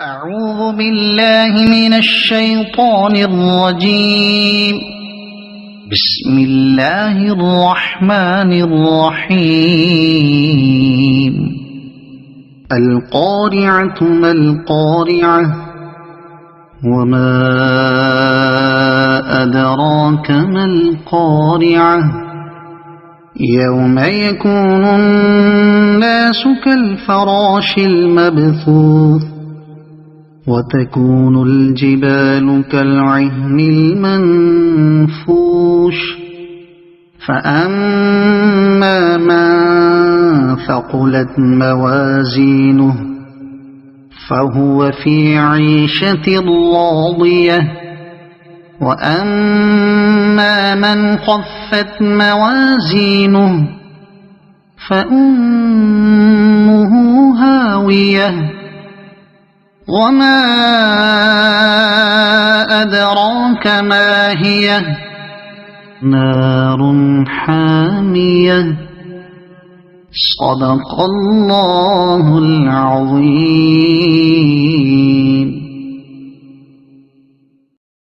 أعوذ بالله من الشيطان الرجيم. بسم الله الرحمن الرحيم. القارعة ما القارعة وما أدراك ما القارعة يوم يكون الناس كالفراش المبثوث وتكون الجبال كالعهن المنفوش فأما من ثقلت موازينه فهو في عيشة راضية وأما من خفت موازينه فأمه هاوية وما أدراك ما هي نار حامية. صدق الله العظيم.